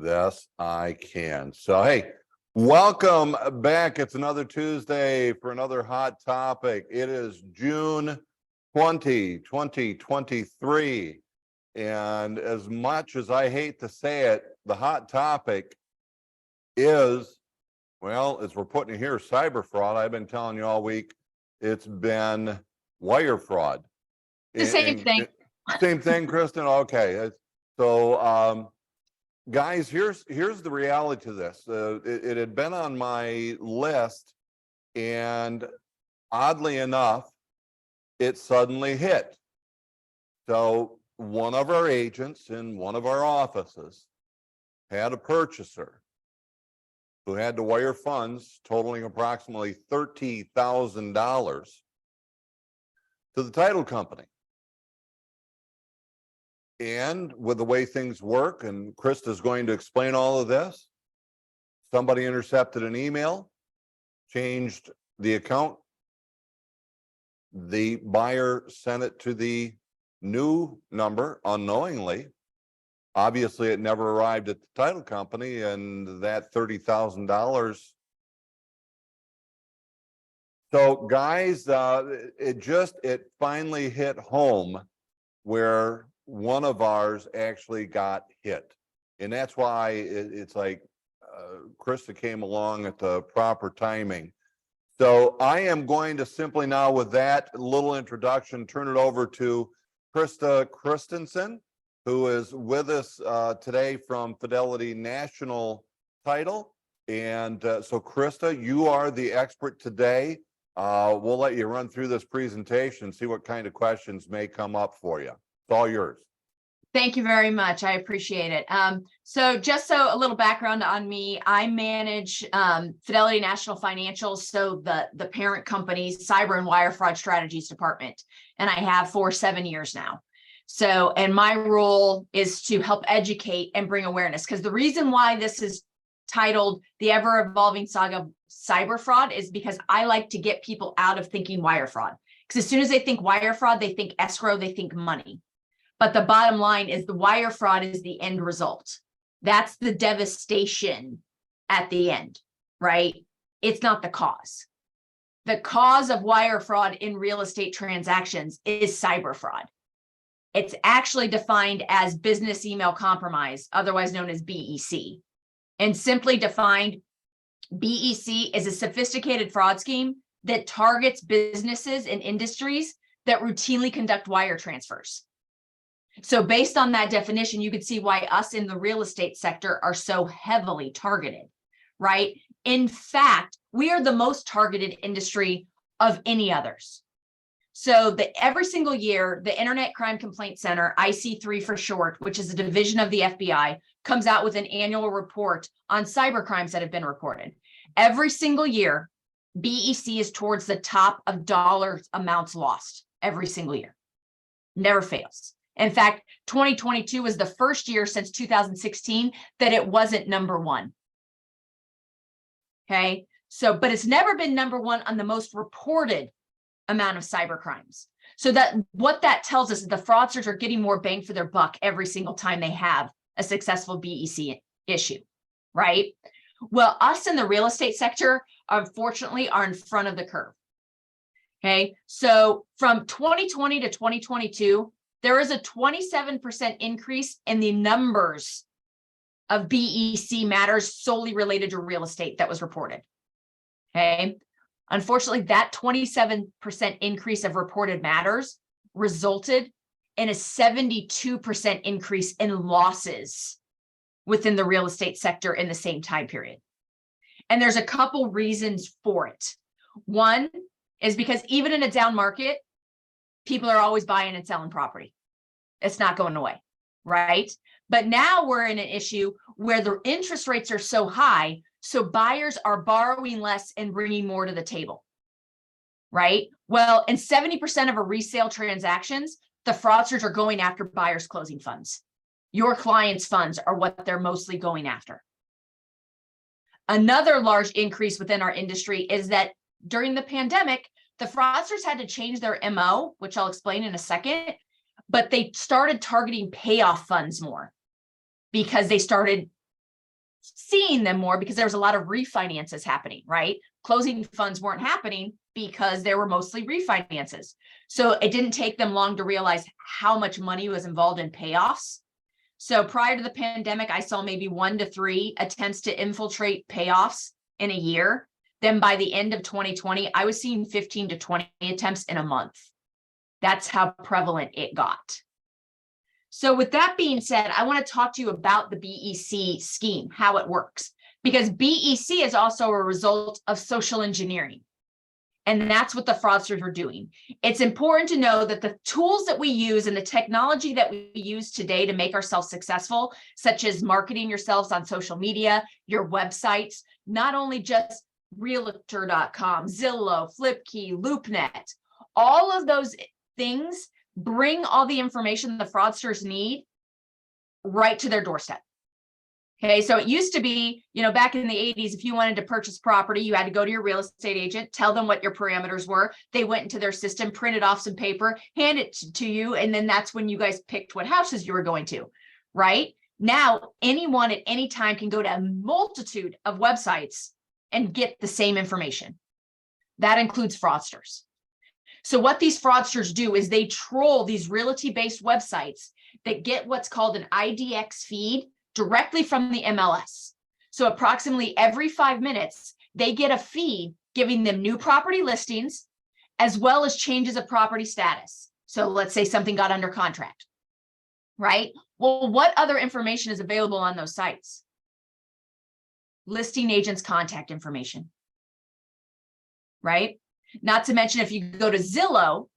Yes, I can. So, hey, welcome back. It's another Tuesday for another hot topic. It is June 2023. And as much as I hate to say it, the hot topic is, well, as we're putting it here, cyber fraud. I've been telling you all week, it's been wire fraud. The same thing. Same thing, Kristen? Okay. So, guys, here's the reality to this. It had been on my list, and oddly enough, it suddenly hit. So one of our agents in one of our offices had a purchaser who had to wire funds totaling approximately $30,000 to the title company. And with the way things work, and Krista's going to explain all of this, somebody intercepted an email, changed the account. The buyer sent it to the new number unknowingly. Obviously, it never arrived at the title company, and that $30,000. So, guys, it finally hit home where one of ours actually got hit. And that's why it's like Krista came along at the proper timing. So I am going to simply now, with that little introduction, turn it over to Krista Christensen, who is with us today from Fidelity National Title. And so Krista, you are the expert today. We'll let you run through this presentation and see what kind of questions may come up for you. It's all yours. Thank you very much. I appreciate it. So just a little background on me, I manage Fidelity National Financial, so the parent company's cyber and wire fraud strategies department, and I have for 7 years now. So, and my role is to help educate and bring awareness, because the reason why this is titled The Ever-Evolving Saga of Cyber Fraud is because I like to get people out of thinking wire fraud. Because as soon as they think wire fraud, they think escrow, they think money. But the bottom line is the wire fraud is the end result. That's the devastation at the end, right? It's not the cause. The cause of wire fraud in real estate transactions is cyber fraud. It's actually defined as business email compromise, otherwise known as BEC. And simply defined, BEC is a sophisticated fraud scheme that targets businesses and industries that routinely conduct wire transfers. So based on that definition, you can see why us in the real estate sector are so heavily targeted, right? In fact, we are the most targeted industry of any others. So every single year, the Internet Crime Complaint Center, IC3 for short, which is a division of the FBI, comes out with an annual report on cyber crimes that have been reported. Every single year, BEC is towards the top of dollar amounts lost every single year. Never fails. In fact, 2022 was the first year since 2016 that it wasn't number one. Okay, so, but it's never been number one on the most reported amount of cyber crimes. So that what that tells us is the fraudsters are getting more bang for their buck every single time they have a successful BEC issue, right? Well, us in the real estate sector, unfortunately, are in front of the curve. Okay, so from 2020 to 2022, there is a 27% increase in the numbers of BEC matters solely related to real estate that was reported. Okay. Unfortunately, that 27% increase of reported matters resulted in a 72% increase in losses within the real estate sector in the same time period. And there's a couple reasons for it. One is because even in a down market, people are always buying and selling property. It's not going away, right? But now we're in an issue where the interest rates are so high, so buyers are borrowing less and bringing more to the table, right? Well, in 70% of a resale transactions, the fraudsters are going after buyers' closing funds. Your clients' funds are what they're mostly going after. Another large increase within our industry is that during the pandemic, the fraudsters had to change their MO, which I'll explain in a second, but they started targeting payoff funds more because they started seeing them more because there was a lot of refinances happening, right? Closing funds weren't happening because there were mostly refinances. So it didn't take them long to realize how much money was involved in payoffs. So prior to the pandemic, I saw maybe 1 to 3 attempts to infiltrate payoffs in a year. Then by the end of 2020, I was seeing 15 to 20 attempts in a month. That's how prevalent it got. So with that being said, I want to talk to you about the BEC scheme, how it works, because BEC is also a result of social engineering. And that's what the fraudsters were doing. It's important to know that the tools that we use and the technology that we use today to make ourselves successful, such as marketing yourselves on social media, your websites, not only just Realtor.com, Zillow, Flipkey, LoopNet, all of those things bring all the information the fraudsters need right to their doorstep. Okay, so it used to be, back in the 80s, if you wanted to purchase property, you had to go to your real estate agent, tell them what your parameters were. They went into their system, printed off some paper, hand it to you, and then that's when you guys picked what houses you were going to, right? Now, anyone at any time can go to a multitude of websites and get the same information. That includes fraudsters. So what these fraudsters do is they troll these realty-based websites that get what's called an IDX feed directly from the MLS. So approximately every 5 minutes, they get a feed giving them new property listings, as well as changes of property status. So let's say something got under contract, right? Well, what other information is available on those sites? Listing agents' contact information, right? Not to mention, if you go to Zillow,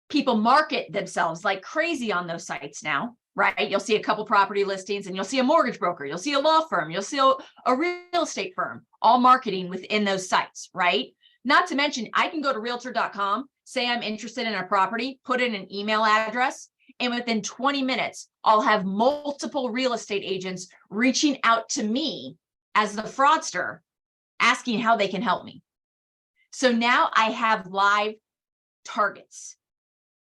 people market themselves like crazy on those sites now, right? You'll see a couple property listings and you'll see a mortgage broker, you'll see a law firm, you'll see a real estate firm, all marketing within those sites, right? Not to mention, I can go to Realtor.com, say I'm interested in a property, put in an email address, and within 20 minutes, I'll have multiple real estate agents reaching out to me as the fraudster, asking how they can help me. So now I have live targets,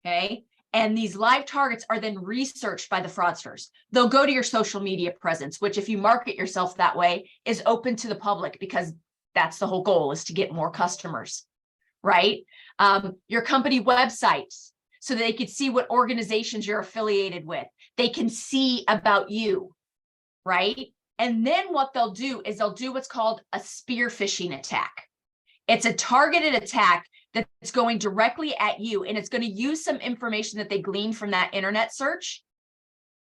okay? And these live targets are then researched by the fraudsters. They'll go to your social media presence, which if you market yourself that way is open to the public, because that's the whole goal, is to get more customers, right? Your company websites, so they can see what organizations you're affiliated with. They can see about you, right? And then what they'll do is they'll do what's called a spear phishing attack. It's a targeted attack that's going directly at you, and it's going to use some information that they gleaned from that internet search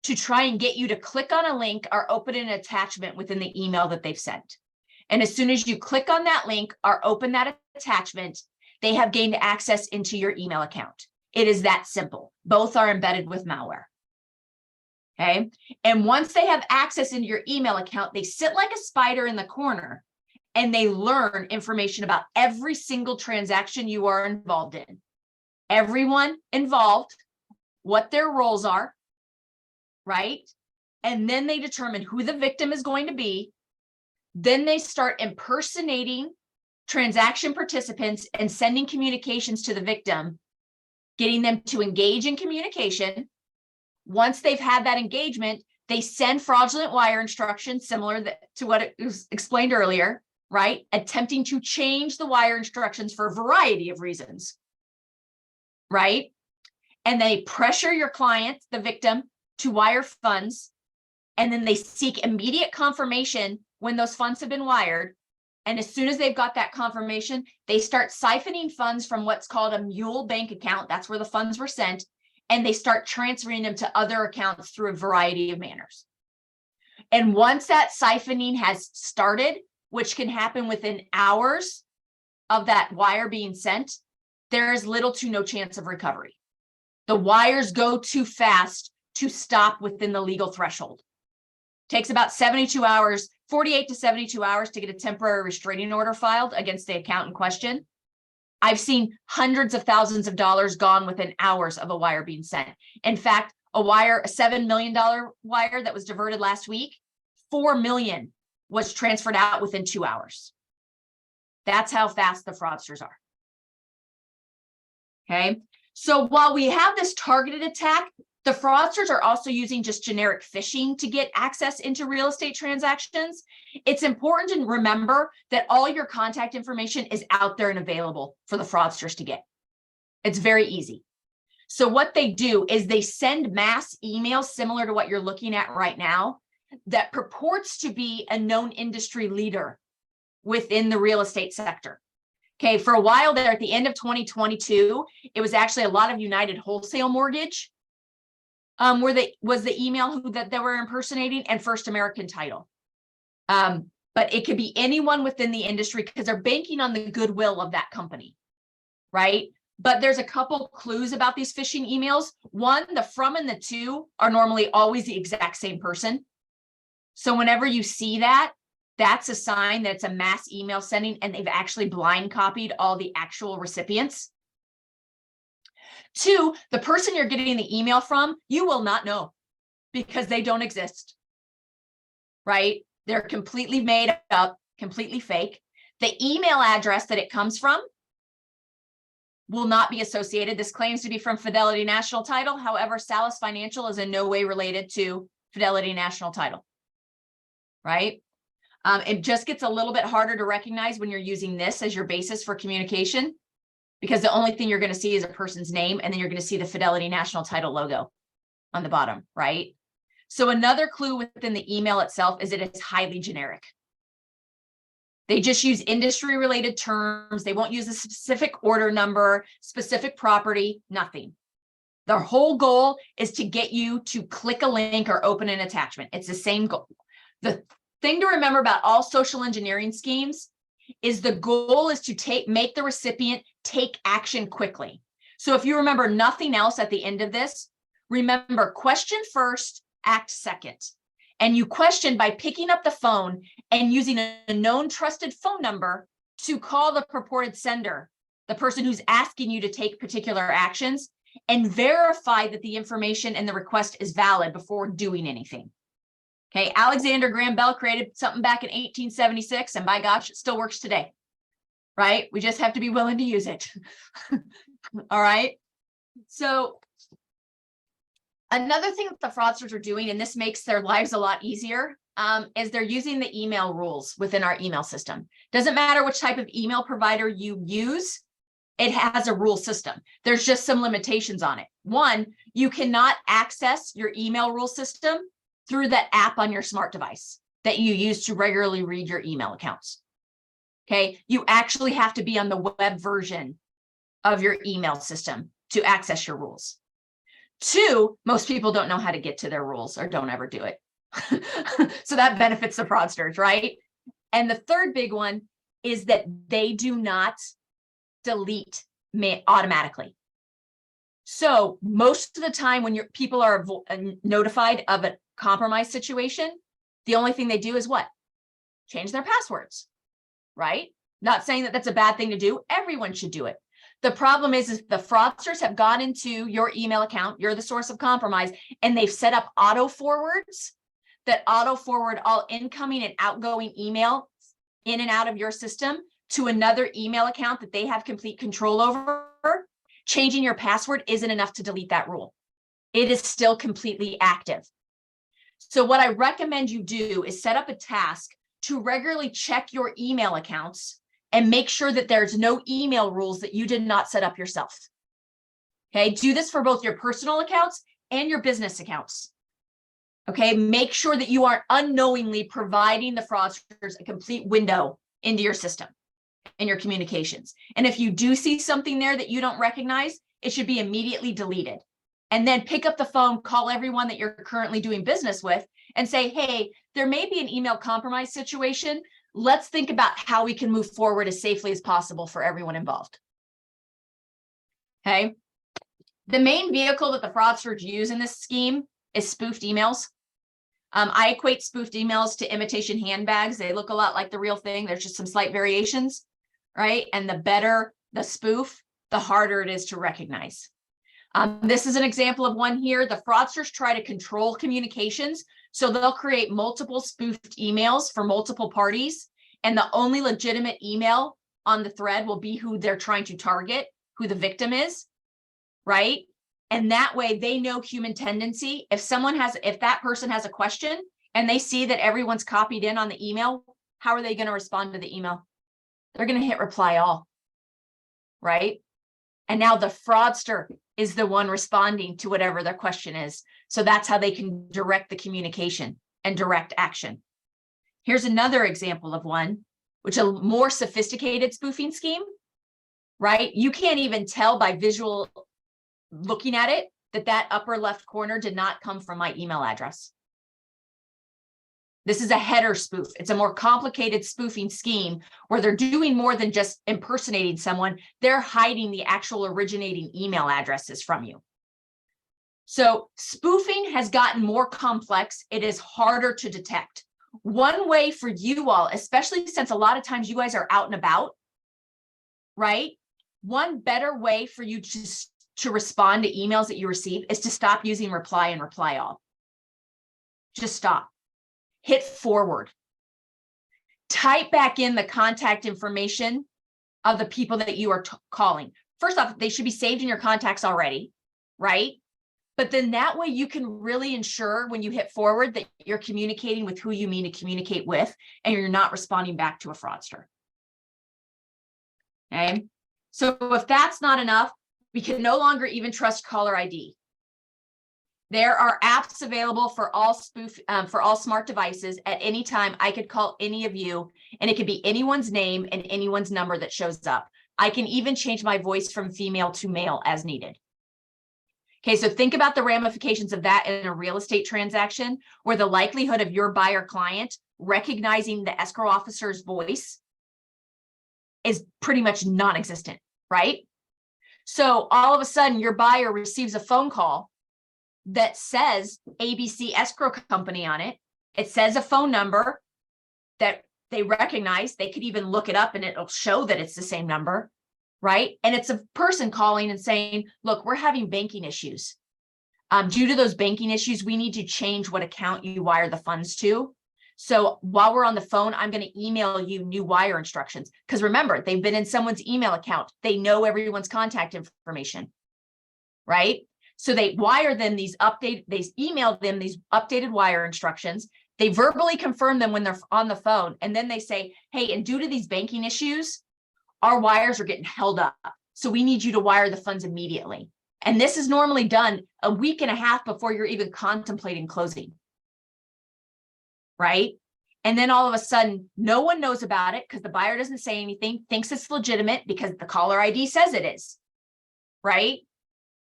to try and get you to click on a link or open an attachment within the email that they've sent. And as soon as you click on that link or open that attachment, they have gained access into your email account. It is that simple. Both are embedded with malware. Okay. And once they have access into your email account, they sit like a spider in the corner and they learn information about every single transaction you are involved in. Everyone involved, what their roles are, right? And then they determine who the victim is going to be. Then they start impersonating transaction participants and sending communications to the victim, getting them to engage in communication. Once they've had that engagement, they send fraudulent wire instructions similar to what it was explained earlier, right? Attempting to change the wire instructions for a variety of reasons, right? And they pressure your client, the victim, to wire funds. And then they seek immediate confirmation when those funds have been wired. And as soon as they've got that confirmation, they start siphoning funds from what's called a mule bank account. That's where the funds were sent. And they start transferring them to other accounts through a variety of manners. And once that siphoning has started, which can happen within hours of that wire being sent, there is little to no chance of recovery. The wires go too fast to stop within the legal threshold. Takes about 72 hours, 48 to 72 hours to get a temporary restraining order filed against the account in question. I've seen hundreds of thousands of dollars gone within hours of a wire being sent. In fact, a $7 million wire that was diverted last week, 4 million was transferred out within 2 hours. That's how fast the fraudsters are. Okay. So while we have this targeted attack, The fraudsters are also using just generic phishing to get access into real estate transactions. It's important to remember that all your contact information is out there and available for the fraudsters to get. It's very easy. So what they do is they send mass emails similar to what you're looking at right now that purports to be a known industry leader within the real estate sector. Okay, for a while there at the end of 2022, it was actually a lot of United Wholesale Mortgage was the email that they were impersonating, and First American Title. But it could be anyone within the industry because they're banking on the goodwill of that company, right? But there's a couple clues about these phishing emails. One, the from and the to are normally always the exact same person. So whenever you see that, that's a sign that it's a mass email sending and they've actually blind copied all the actual recipients. Two, the person you're getting the email from, you will not know because they don't exist, right? They're completely made up, completely fake. The email address that it comes from will not be associated. This claims to be from Fidelity National Title. However, Salis Financial is in no way related to Fidelity National Title, right? It just gets a little bit harder to recognize when you're using this as your basis for communication, because the only thing you're going to see is a person's name, and then you're going to see the Fidelity National Title logo on the bottom, right? So another clue within the email itself is that it's highly generic. They just use industry-related terms. They won't use a specific order number, specific property, nothing. Their whole goal is to get you to click a link or open an attachment. It's the same goal. The thing to remember about all social engineering schemes is the goal is to make the recipient take action quickly. So if you remember nothing else at the end of this, remember question first, act second. And you question by picking up the phone and using a known trusted phone number to call the purported sender, the person who's asking you to take particular actions, and verify that the information in the request is valid before doing anything. Okay, Alexander Graham Bell created something back in 1876, and by gosh, it still works today, right? We just have to be willing to use it. All right. So another thing that the fraudsters are doing, and this makes their lives a lot easier, is they're using the email rules within our email system. Doesn't matter which type of email provider you use, it has a rule system. There's just some limitations on it. One, you cannot access your email rule system through that app on your smart device that you use to regularly read your email accounts. Okay, you actually have to be on the web version of your email system to access your rules. Two, most people don't know how to get to their rules or don't ever do it. So that benefits the fraudsters, right? And the third big one is that they do not delete automatically. So most of the time when people are notified of a compromised situation, the only thing they do is what? Change their passwords, right? Not saying that that's a bad thing to do. Everyone should do it. The problem is the fraudsters have gone into your email account, you're the source of compromise, and they've set up auto forwards that auto forward all incoming and outgoing email in and out of your system to another email account that they have complete control over. Changing your password isn't enough to delete that rule. It is still completely active. So what I recommend you do is set up a task to regularly check your email accounts and make sure that there's no email rules that you did not set up yourself. Okay, do this for both your personal accounts and your business accounts. Okay, make sure that you aren't unknowingly providing the fraudsters a complete window into your system and your communications. And if you do see something there that you don't recognize, it should be immediately deleted. And then pick up the phone, call everyone that you're currently doing business with and say, hey, there may be an email compromise situation. Let's think about how we can move forward as safely as possible for everyone involved. Okay. The main vehicle that the fraudsters use in this scheme is spoofed emails. I equate spoofed emails to imitation handbags. They look a lot like the real thing. There's just some slight variations, right? And the better the spoof, the harder it is to recognize. This is an example of one here. The fraudsters try to control communications. So they'll create multiple spoofed emails for multiple parties. And the only legitimate email on the thread will be who they're trying to target, who the victim is, right? And that way they know human tendency. If that person has a question and they see that everyone's copied in on the email, how are they going to respond to the email? They're going to hit reply all, right? And now the fraudster is the one responding to whatever their question is. So that's how they can direct the communication and direct action. Here's another example of one, which is a more sophisticated spoofing scheme, right? You can't even tell by visual looking at it that upper left corner did not come from my email address. This is a header spoof. It's a more complicated spoofing scheme where they're doing more than just impersonating someone. They're hiding the actual originating email addresses from you. So spoofing has gotten more complex. It is harder to detect. One way for you all, especially since a lot of times you guys are out and about, right? One better way for you to respond to emails that you receive is to stop using reply and reply all. Just stop. Hit forward. Type back in the contact information of the people that you are calling. First off, they should be saved in your contacts already, right? But then that way you can really ensure when you hit forward that you're communicating with who you mean to communicate with, and you're not responding back to a fraudster. Okay. So if that's not enough, we can no longer even trust caller ID. There are apps available for all smart devices at any time. I could call any of you, and it could be anyone's name and anyone's number that shows up. I can even change my voice from female to male as needed. Okay, so think about the ramifications of that in a real estate transaction where the likelihood of your buyer client recognizing the escrow officer's voice is pretty much non-existent, right? So all of a sudden your buyer receives a phone call that says ABC Escrow Company on it. It says a phone number that they recognize. They could even look it up and it'll show that it's the same number, right? And it's a person calling and saying, look, we're having banking issues. Due to those banking issues, we need to change what account you wire the funds to. So while we're on the phone, I'm going to email you new wire instructions. Because remember, they've been in someone's email account. They know everyone's contact information, right? So they wire them they email them these updated wire instructions. They verbally confirm them when they're on the phone. And then they say, hey, and due to these banking issues, our wires are getting held up. So we need you to wire the funds immediately. And this is normally done a week and a half before you're even contemplating closing. Right? And then all of a sudden, no one knows about it because the buyer doesn't say anything, thinks it's legitimate because the caller ID says it is. Right?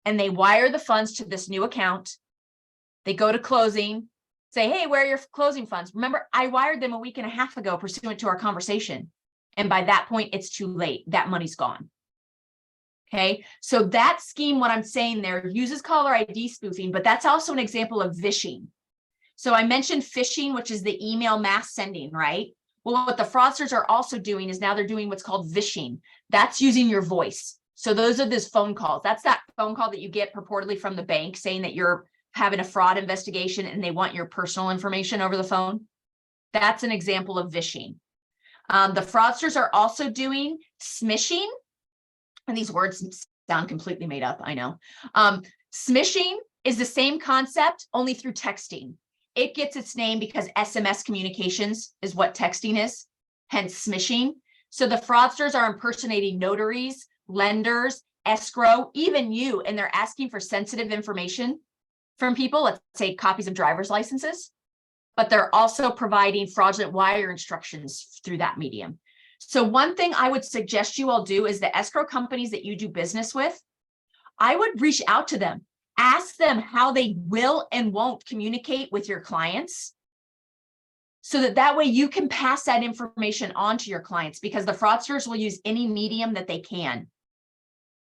And they wire the funds to this new account. They go to closing, say, hey, where are your closing funds? Remember, I wired them a week and a half ago pursuant to our conversation. And by that point, it's too late. That money's gone. Okay. So that scheme, what I'm saying there, uses caller ID spoofing, but that's also an example of vishing. So I mentioned phishing, which is the email mass sending, right? Well, what the fraudsters are also doing is now they're doing what's called vishing. That's using your voice. So those are those phone calls. That's that phone call that you get purportedly from the bank saying that you're having a fraud investigation and they want your personal information over the phone. That's an example of vishing. The fraudsters are also doing smishing. And these words sound completely made up, I know. Smishing is the same concept, only through texting. It gets its name because SMS communications is what texting is, hence smishing. So the fraudsters are impersonating notaries, lenders, escrow, even you, and they're asking for sensitive information from people, let's say copies of driver's licenses, but they're also providing fraudulent wire instructions through that medium. So one thing I would suggest you all do is the escrow companies that you do business with, I would reach out to them, ask them how they will and won't communicate with your clients so that way you can pass that information on to your clients, because the fraudsters will use any medium that they can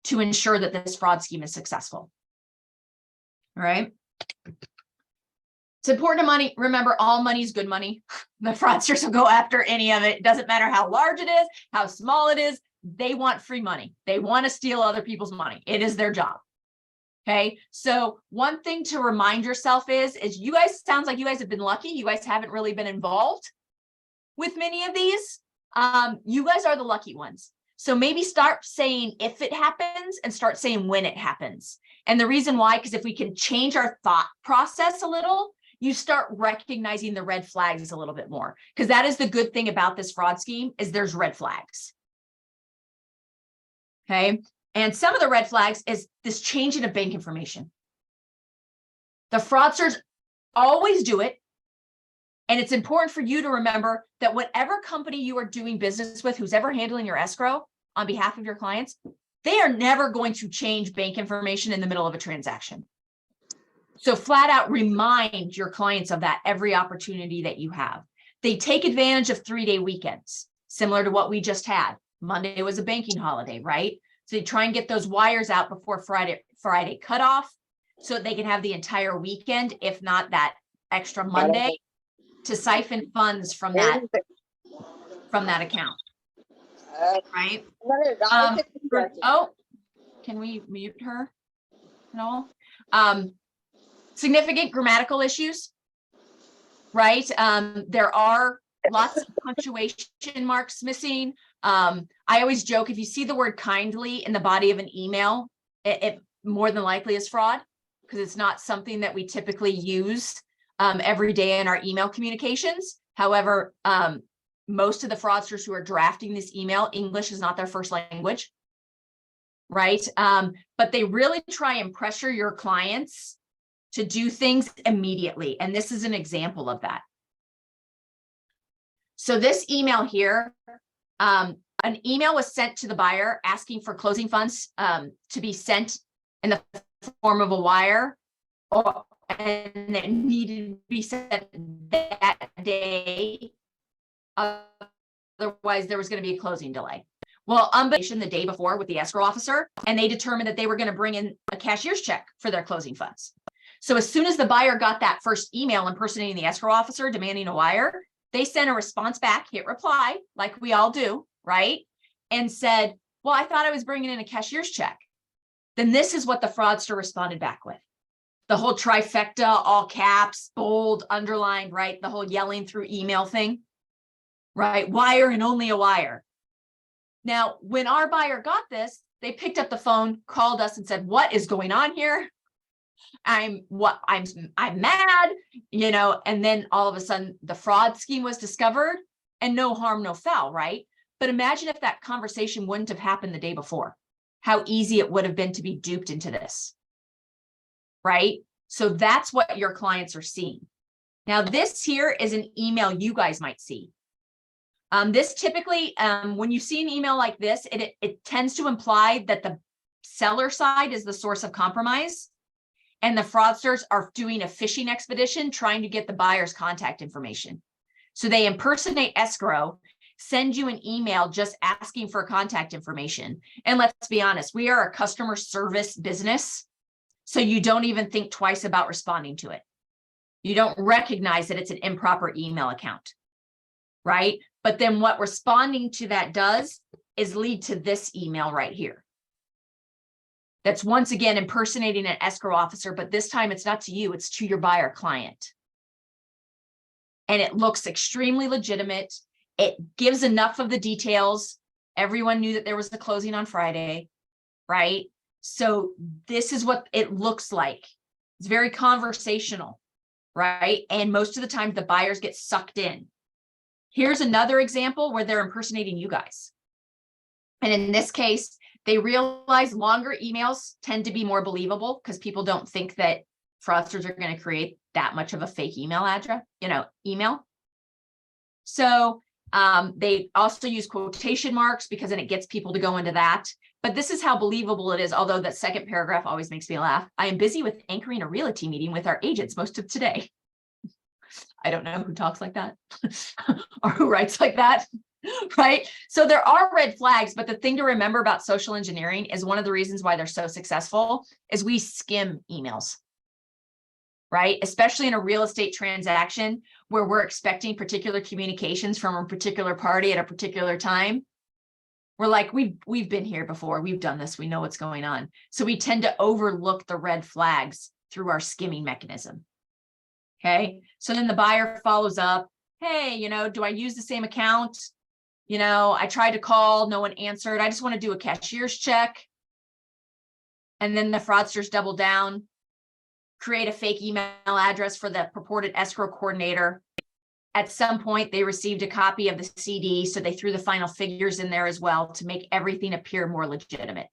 to ensure that this fraud scheme is successful. All right. It's important to remember all money is good money. The fraudsters will go after any of it. It doesn't matter how large it is, how small it is. They want free money. They want to steal other people's money. It is their job. Okay. So one thing to remind yourself is you guys, sounds like you guys have been lucky. You guys haven't really been involved with many of these. You guys are the lucky ones. So maybe start saying if it happens and start saying when it happens. And the reason why, because if we can change our thought process a little, you start recognizing the red flags a little bit more. Because that is the good thing about this fraud scheme is there's red flags. Okay. And some of the red flags is this changing of bank information. The fraudsters always do it. And it's important for you to remember that whatever company you are doing business with, who's ever handling your escrow on behalf of your clients, they are never going to change bank information in the middle of a transaction. So flat out remind your clients of that every opportunity that you have. They take advantage of 3-day weekends, similar to what we just had. Monday was a banking holiday, right? So they try and get those wires out before Friday cutoff so that they can have the entire weekend, if not that extra Monday, to siphon funds from that account, right? Oh, can we mute her? No. Significant grammatical issues, right? There are lots of punctuation marks missing. I always joke, if you see the word kindly in the body of an email, it more than likely is fraud, because it's not something that we typically use every day in our email communications. However, most of the fraudsters who are drafting this email, English is not their first language, right? But they really try and pressure your clients to do things immediately. And this is an example of that. So this email here, an email was sent to the buyer asking for closing funds to be sent in the form of a wire, and it needed to be sent that day. Otherwise, there was going to be a closing delay. Well, unbeknownst the day before with the escrow officer, and they determined that they were going to bring in a cashier's check for their closing funds. So as soon as the buyer got that first email impersonating the escrow officer demanding a wire, they sent a response back, hit reply, like we all do, right? And said, well, I thought I was bringing in a cashier's check. Then this is what the fraudster responded back with. The whole trifecta, all caps, bold, underlined, right? The whole yelling through email thing, right? Wire and only a wire. Now, when our buyer got this, they picked up the phone, called us and said, what is going on here? I'm mad, you know, and then all of a sudden the fraud scheme was discovered, and no harm, no foul, right? But imagine if that conversation wouldn't have happened the day before, how easy it would have been to be duped into this, right? So that's what your clients are seeing. Now, this here is an email you guys might see. This typically, when you see an email like this, it tends to imply that the seller side is the source of compromise, and the fraudsters are doing a phishing expedition trying to get the buyer's contact information. So they impersonate escrow, send you an email just asking for contact information. And let's be honest, we are a customer service business, so you don't even think twice about responding to it. You don't recognize that it's an improper email account, right? But then what responding to that does is lead to this email right here. That's once again impersonating an escrow officer, but this time it's not to you, it's to your buyer client. And it looks extremely legitimate. It gives enough of the details. Everyone knew that there was the closing on Friday, right? So this is what it looks like. It's very conversational, right? And most of the time the buyers get sucked in. Here's another example where they're impersonating you guys. And in this case, they realize longer emails tend to be more believable because people don't think that fraudsters are going to create that much of a fake email address, email. So they also use quotation marks because then it gets people to go into that. But this is how believable it is, although that second paragraph always makes me laugh. I am busy with anchoring a realty meeting with our agents most of today. I don't know who talks like that or who writes like that. Right? So there are red flags, but the thing to remember about social engineering is one of the reasons why they're so successful is we skim emails, right? Especially in a real estate transaction where we're expecting particular communications from a particular party at a particular time. We're like, we've been here before. We've done this. We know what's going on. So we tend to overlook the red flags through our skimming mechanism. Okay. So then the buyer follows up. Hey, do I use the same account? I tried to call, no one answered. I just want to do a cashier's check. And then the fraudsters double down, create a fake email address for the purported escrow coordinator. At some point, they received a copy of the CD, so they threw the final figures in there as well to make everything appear more legitimate.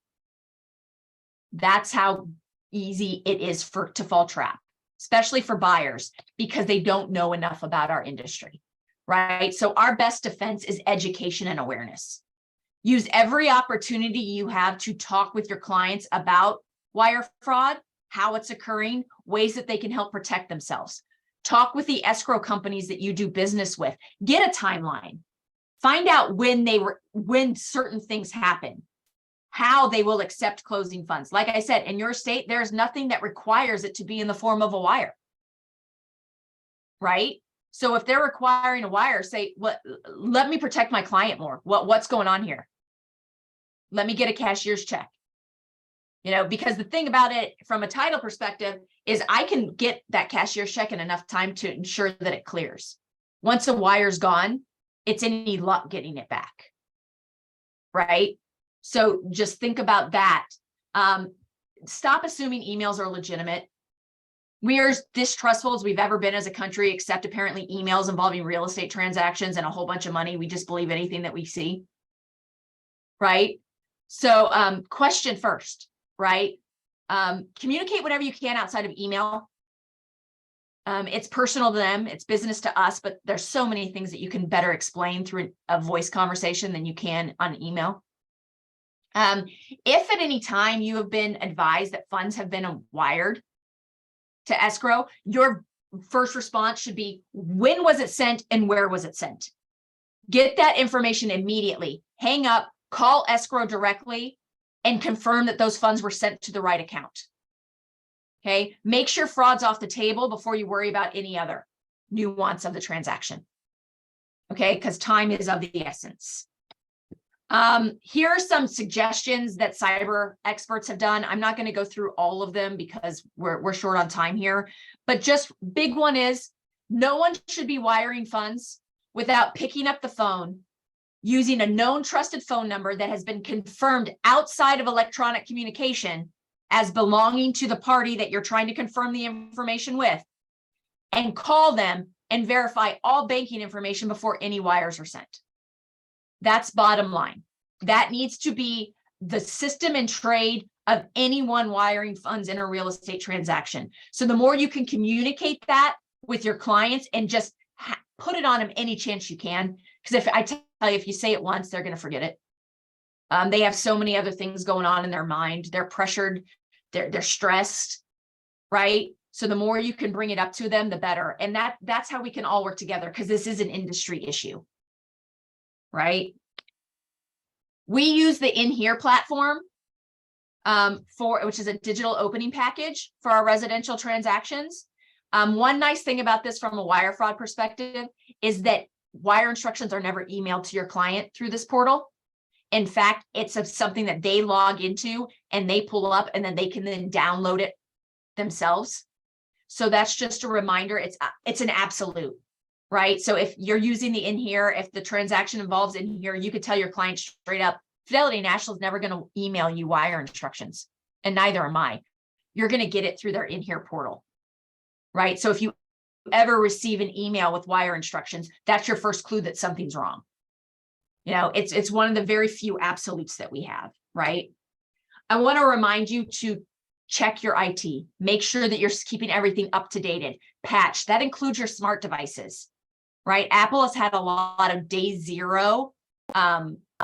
That's how easy it is to fall trap, especially for buyers, because they don't know enough about our industry, right? So our best defense is education and awareness. Use every opportunity you have to talk with your clients about wire fraud, how it's occurring, ways that they can help protect themselves. Talk with the escrow companies that you do business with. Get a timeline. Find out when certain things happen, how they will accept closing funds. Like I said, in your state, there's nothing that requires it to be in the form of a wire, right? So if they're requiring a wire, say, let me protect my client more. What's going on here? Let me get a cashier's check. Because the thing about it from a title perspective is I can get that cashier's check in enough time to ensure that it clears. Once a wire's gone, it's any luck getting it back, right? So just think about that. Stop assuming emails are legitimate. We are as distrustful as we've ever been as a country, except apparently emails involving real estate transactions and a whole bunch of money. We just believe anything that we see, right? So question first, right? Communicate whatever you can outside of email. It's personal to them, it's business to us, but there's so many things that you can better explain through a voice conversation than you can on email. If at any time you have been advised that funds have been wired to escrow, your first response should be, when was it sent and where was it sent? Get that information immediately. Hang up, call escrow directly, and confirm that those funds were sent to the right account. Okay, make sure fraud's off the table before you worry about any other nuance of the transaction. Okay, because time is of the essence. Here are some suggestions that cyber experts have done. I'm not going to go through all of them because we're short on time here, but just big one is no one should be wiring funds without picking up the phone using a known trusted phone number that has been confirmed outside of electronic communication as belonging to the party that you're trying to confirm the information with, and call them and verify all banking information before any wires are sent. That's bottom line. That needs to be the system and trade of anyone wiring funds in a real estate transaction. So the more you can communicate that with your clients and just put it on them any chance you can, because if I tell you, if you say it once, they're going to forget it. They have so many other things going on in their mind. They're pressured. They're stressed, right? So the more you can bring it up to them, the better. And that's how we can all work together, because this is an industry issue, right? We use the In Here platform which is a digital opening package for our residential transactions. One nice thing about this from a wire fraud perspective is that wire instructions are never emailed to your client through this portal. In fact, it's something that they log into and they pull up, and then they can then download it themselves. So that's just a reminder. It's an absolute, right? So if you're using the In Here, if the transaction involves In Here, you could tell your client straight up, Fidelity National is never going to email you wire instructions, and neither am I. You're going to get it through their In Here portal, right? So if you ever receive an email with wire instructions, that's your first clue that something's wrong. It's one of the very few absolutes that we have, right? I want to remind you to check your IT. Make sure that you're keeping everything up to date. Patch, that includes your smart devices, right? Apple has had a lot of day zero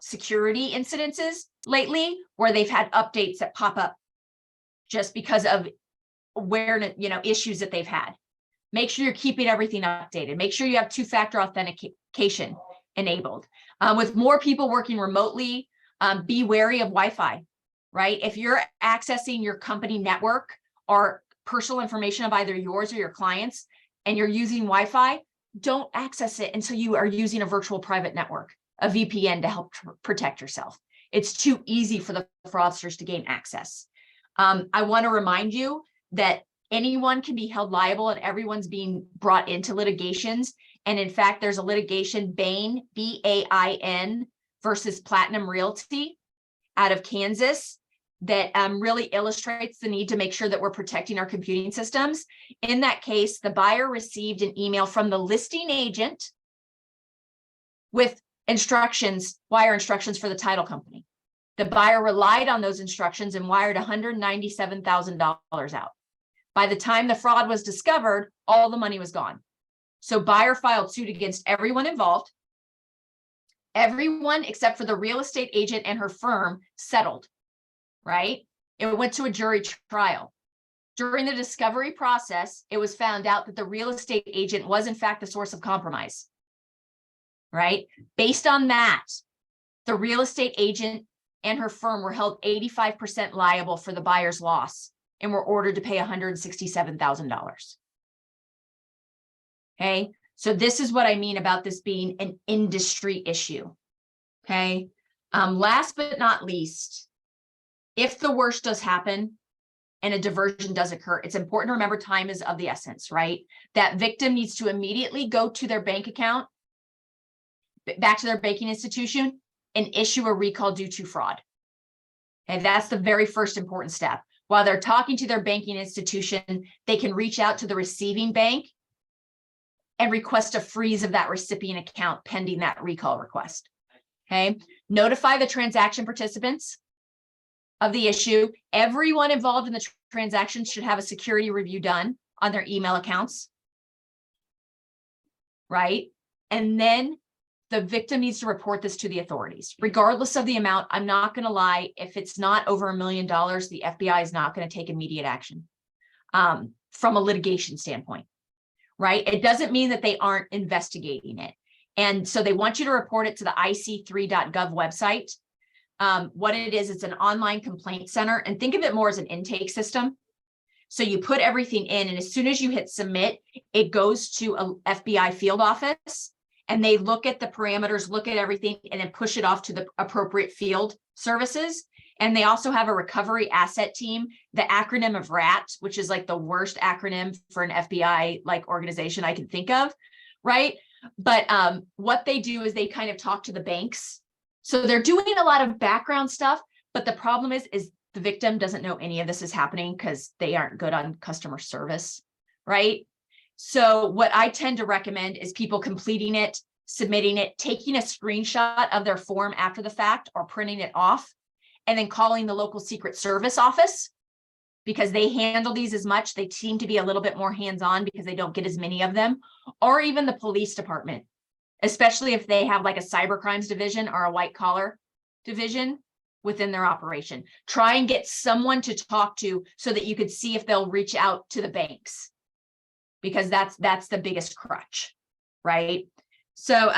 security incidences lately where they've had updates that pop up just because of awareness, issues that they've had. Make sure you're keeping everything updated. Make sure you have two-factor authentication enabled. With more people working remotely, be wary of Wi-Fi, right? If you're accessing your company network or personal information of either yours or your clients, and you're using Wi-Fi, don't access it until you are using a virtual private network, a VPN, to help protect yourself. It's too easy for the fraudsters to gain access. I want to remind you that anyone can be held liable and everyone's being brought into litigations. And in fact, there's a litigation, Bain, B-A-I-N versus Platinum Realty out of Kansas that really illustrates the need to make sure that we're protecting our computing systems. In that case, the buyer received an email from the listing agent with instructions, wire instructions for the title company. The buyer relied on those instructions and wired $197,000 out. By the time the fraud was discovered, all the money was gone. So buyer filed suit against everyone involved. Everyone except for the real estate agent and her firm settled, right? It went to a jury trial. During the discovery process, it was found out that the real estate agent was in fact the source of compromise, right? Based on that, the real estate agent and her firm were held 85% liable for the buyer's loss and were ordered to pay $167,000. Okay, so this is what I mean about this being an industry issue. Okay, last but not least, if the worst does happen and a diversion does occur, it's important to remember time is of the essence, right? That victim needs to immediately go to their bank account, back to their banking institution, and issue a recall due to fraud. And that's the very first important step. While they're talking to their banking institution, they can reach out to the receiving bank and request a freeze of that recipient account pending that recall request. Okay, notify the transaction participants of the issue. Everyone involved in the transaction should have a security review done on their email accounts, right? And then the victim needs to report this to the authorities, regardless of the amount. I'm not going to lie. If it's not over $1 million, the FBI is not going to take immediate action from a litigation standpoint, right? It doesn't mean that they aren't investigating it. And so they want you to report it to the ic3.gov website. What it is, it's an online complaint center, and think of it more as an intake system. So you put everything in, and as soon as you hit submit, it goes to a FBI field office, and they look at the parameters, look at everything, and then push it off to the appropriate field services. And they also have a recovery asset team, the acronym of RAT, which is like the worst acronym for an FBI like organization I can think of, right? But what they do is they kind of talk to the banks. So they're doing a lot of background stuff, but the problem is the victim doesn't know any of this is happening because they aren't good on customer service, right? So what I tend to recommend is people completing it, submitting it, taking a screenshot of their form after the fact or printing it off, and then calling the local Secret Service office because they handle these as much. They seem to be a little bit more hands-on because they don't get as many of them, or even the police department, especially if they have like a cyber crimes division or a white collar division within their operation. Try and get someone to talk to so that you could see if they'll reach out to the banks, because that's the biggest crutch, right? So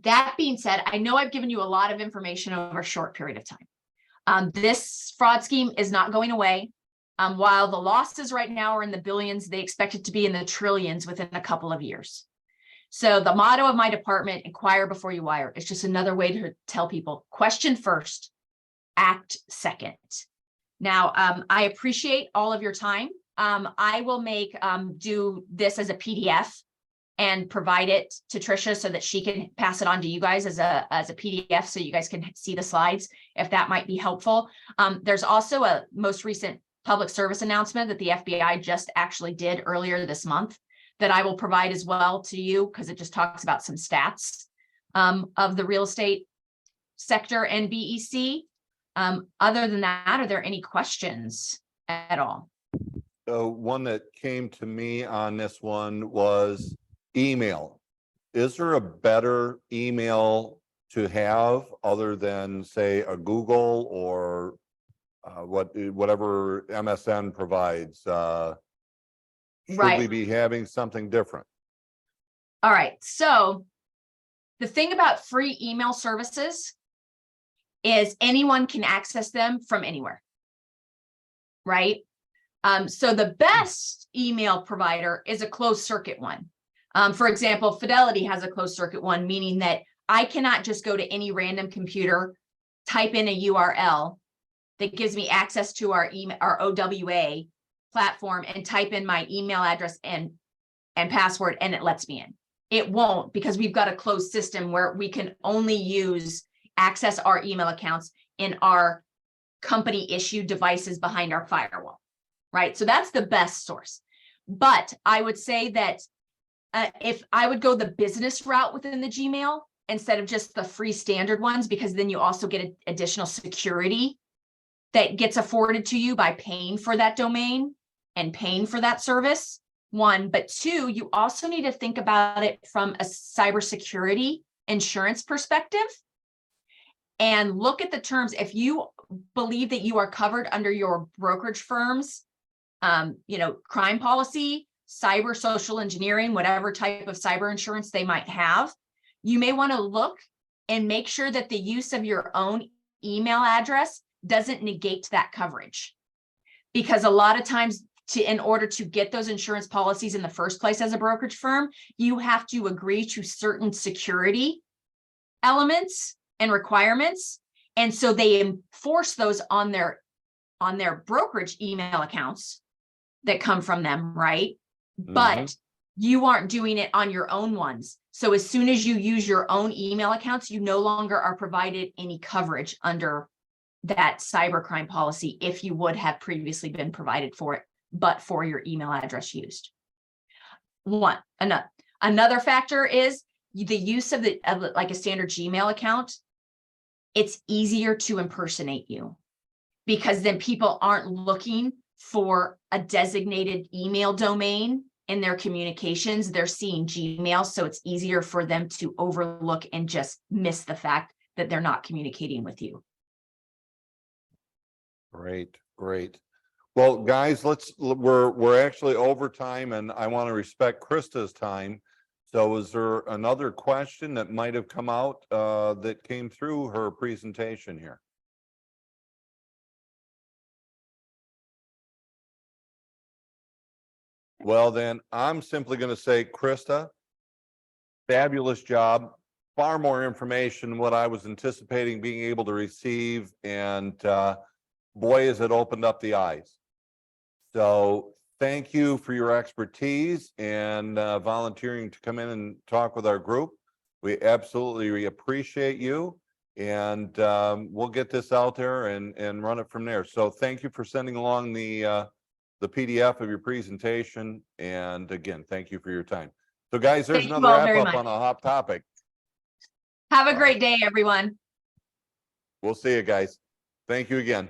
that being said, I know I've given you a lot of information over a short period of time. This fraud scheme is not going away. While the losses right now are in the billions, they expect it to be in the trillions within a couple of years. So the motto of my department, inquire before you wire, is just another way to tell people, question first, act second. Now, I appreciate all of your time. I will do this as a PDF and provide it to Trisha so that she can pass it on to you guys as a PDF so you guys can see the slides, if that might be helpful. There's also a most recent public service announcement that the FBI just actually did earlier this month that I will provide as well to you, because it just talks about some stats of the real estate sector and BEC. Other than that, are there any questions at all? One that came to me on this one was email. Is there a better email to have other than, say, a Google or whatever MSN provides? Should Right. we be having something different? All right. So the thing about free email services is anyone can access them from anywhere, right? So the best email provider is a closed circuit one. For example, Fidelity has a closed circuit one, meaning that I cannot just go to any random computer, type in a URL that gives me access to our email, our OWA platform, and type in my email address and password, and it lets me in. It won't, because we've got a closed system where we can only access our email accounts in our company issued devices behind our firewall, right? So that's the best source. But I would say that if I would go the business route within the Gmail instead of just the free standard ones, because then you also get additional security that gets afforded to you by paying for that domain and paying for that service. One, but two, you also need to think about it from a cybersecurity insurance perspective and look at the terms. If you believe that you are covered under your brokerage firm's, crime policy, cyber social engineering, whatever type of cyber insurance they might have, you may want to look and make sure that the use of your own email address doesn't negate that coverage. Because a lot of times, in order to get those insurance policies in the first place as a brokerage firm, you have to agree to certain security elements and requirements. And so they enforce those on their brokerage email accounts that come from them, right? Mm-hmm. But you aren't doing it on your own ones. So as soon as you use your own email accounts, you no longer are provided any coverage under that cybercrime policy if you would have previously been provided for it, but for your email address used. Another factor is the use of like a standard Gmail account. It's easier to impersonate you because then people aren't looking for a designated email domain in their communications. They're seeing Gmail, so it's easier for them to overlook and just miss the fact that they're not communicating with you. Great. Well, guys, we're actually over time, and I want to respect Krista's time. So is there another question that might have come out that came through her presentation here? Well, then I'm simply going to say, Krista, fabulous job. Far more information than what I was anticipating being able to receive. And boy, has it opened up the eyes. So thank you for your expertise and volunteering to come in and talk with our group. We absolutely appreciate you. And we'll get this out there and run it from there. So thank you for sending along the PDF of your presentation. And again, thank you for your time. So guys, there's another wrap up on a hot topic. Have a great day, everyone. We'll see you guys. Thank you again.